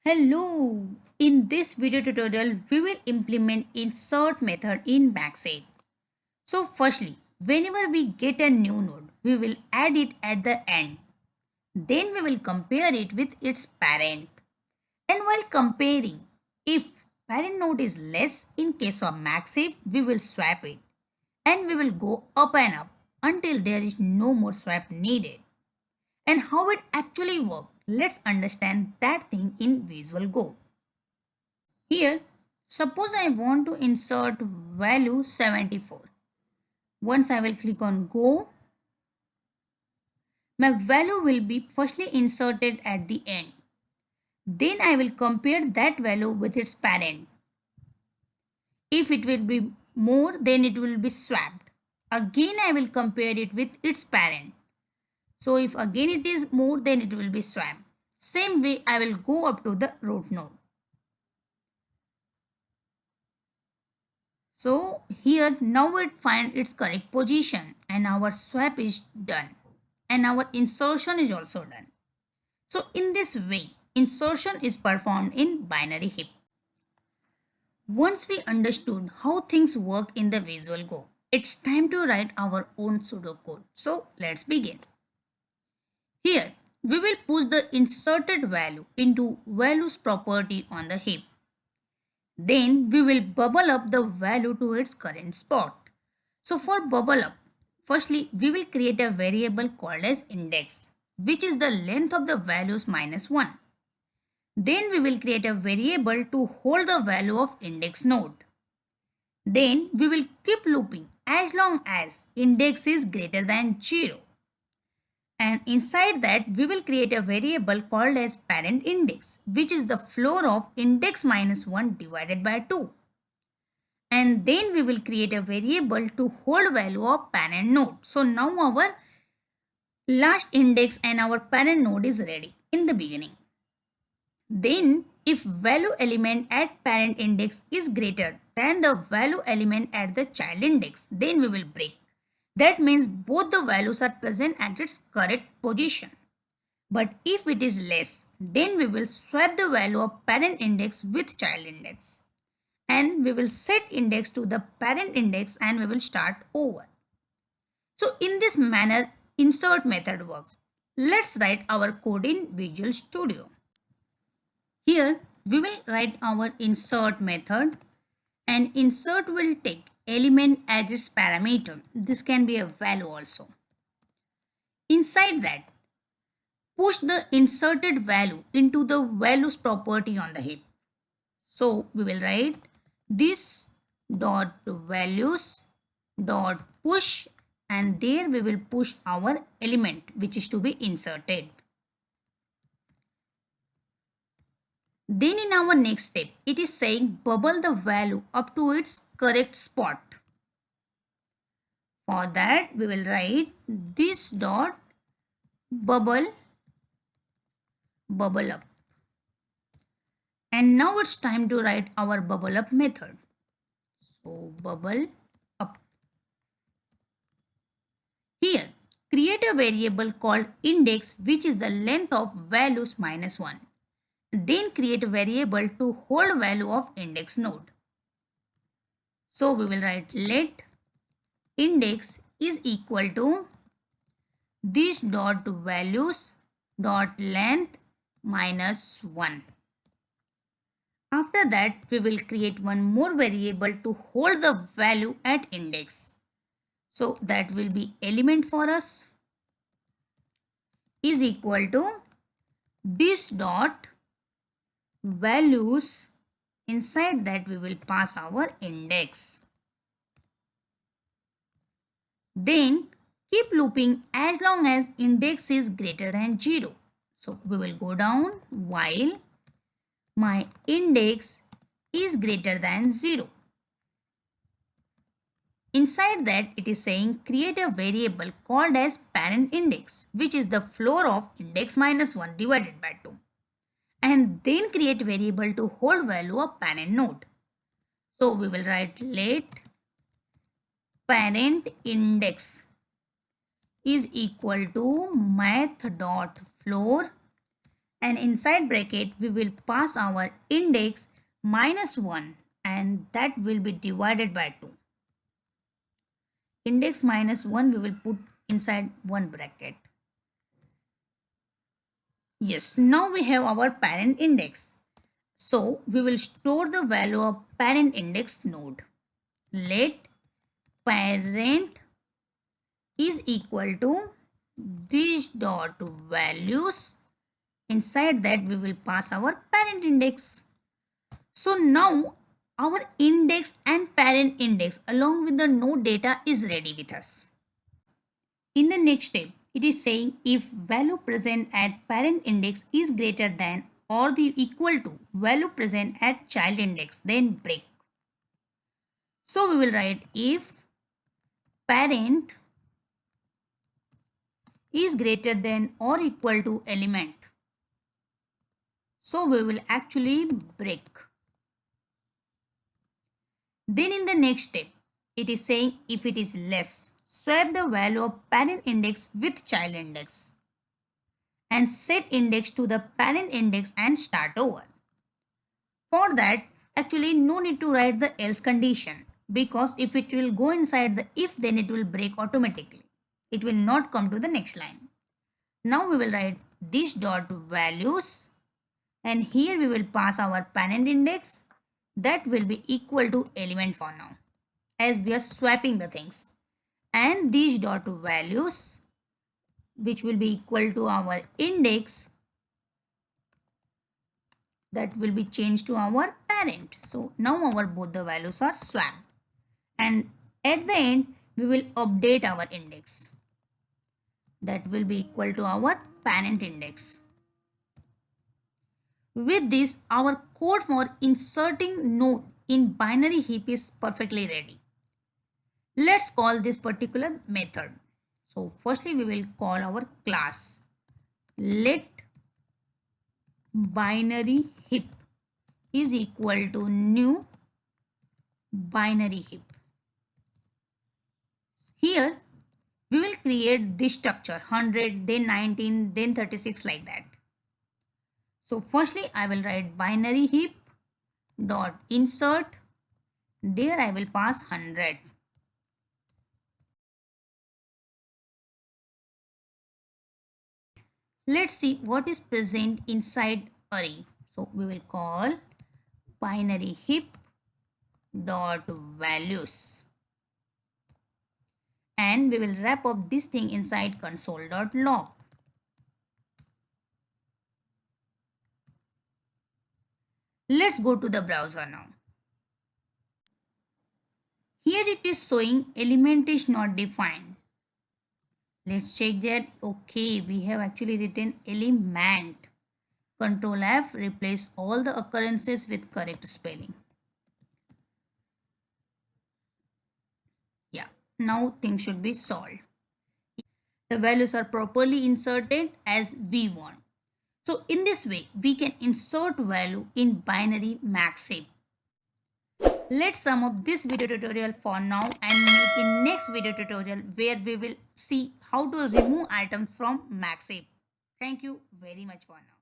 Hello! In this video tutorial, we will implement insert method in Maxed. So firstly, whenever we get a new node, we will add it at the end. Then we will compare it with its parent. And while comparing, if parent node is less in case of Maxed, we will swap it. And we will go up and up until there is no more swap needed. And how it actually works, let's understand that thing in Visual Go. Here, suppose I want to insert value 74. Once I will click on Go, my value will be firstly inserted at the end. Then I will compare that value with its parent. If it will be more, then it will be swapped. Again, I will compare it with its parent. So if again it is more, then it will be swapped. Same way, I will go up to the root node. So here now it find its correct position and our swap is done and our insertion is also done. So in this way, insertion is performed in binary heap. Once we understood how things work in the Visual Go, it's time to write our own pseudocode. So let's begin. Here we will push the inserted value into values property on the heap. Then we will bubble up the value to its current spot. So for bubble up, firstly we will create a variable called as index, which is the length of the values minus 1. Then we will create a variable to hold the value of index node. Then we will keep looping as long as index is greater than 0. And inside that we will create a variable called as parent index, which is the floor of index minus 1 divided by 2. And then we will create a variable to hold value of parent node. So now our last index and our parent node is ready in the beginning. Then if value element at parent index is greater than the value element at the child index, then we will break. That means both the values are present at its correct position. But if it is less, then we will swap the value of parent index with child index. And we will set index to the parent index and we will start over. So in this manner, insert method works. Let's write our code in Visual Studio. Here we will write our insert method and insert will take element as its parameter. This can be a value also. Inside that, push the inserted value into the values property on the heap. So we will write this dot values dot push and there we will push our element which is to be inserted. Then in our next step, it is saying bubble the value up to its correct spot. For that, we will write this dot bubble up. And now it's time to write our bubble up method. So bubble up. Here, create a variable called index which is the length of values minus 1. Then create a variable to hold value of index node. So we will write let index is equal to this dot values dot length minus 1. After that we will create one more variable to hold the value at index. So that will be element for us is equal to this dot values, inside that we will pass our index. Then keep looping as long as index is greater than 0. So we will go down while my index is greater than 0. Inside that it is saying create a variable called as parent index, which is the floor of index minus 1 divided by 2. And then create variable to hold value of parent node. So we will write let parent index is equal to math dot floor and inside bracket we will pass our index -1 and that will be divided by 2. Index -1 we will put inside one bracket. Yes, now we have our parent index. So we will store the value of parent index node. Let parent is equal to this dot values. Inside that we will pass our parent index. So now our index and parent index along with the node data is ready with us. In the next step, it is saying if value present at parent index is greater than or the equal to value present at child index, then break. So we will write if parent is greater than or equal to element. So we will actually break. Then in the next step, it is saying if it is less, swap the value of parent index with child index and set index to the parent index and start over. For that, actually no need to write the else condition because if it will go inside the if, then it will break automatically. It will not come to the next line. Now we will write this dot values and here we will pass our parent index that will be equal to element for now as we are swapping the things, and these dot values which will be equal to our index that will be changed to our parent. So now our both the values are swapped and at the end we will update our index that will be equal to our parent index. With this, our code for inserting node in binary heap is perfectly ready. Let's call this particular method. So firstly we will call our class let binary heap is equal to new binary heap. Here we will create this structure 100, then 19, then 36 like that. So firstly I will write binary heap dot insert, there I will pass 100. Let's see what is present inside array. So we will call binary heap dot values and we will wrap up this thing inside console.log. Let's go to the browser now. Here it is showing element is not defined. Let's check that. Okay, we have actually written element. Control F, replace all the occurrences with correct spelling. Yeah, now things should be solved. The values are properly inserted as we want. So in this way, we can insert value in binary max heap. Let's sum up this video tutorial for now and meet in next video tutorial where we will see how to remove items from max heap. Thank you very much for now.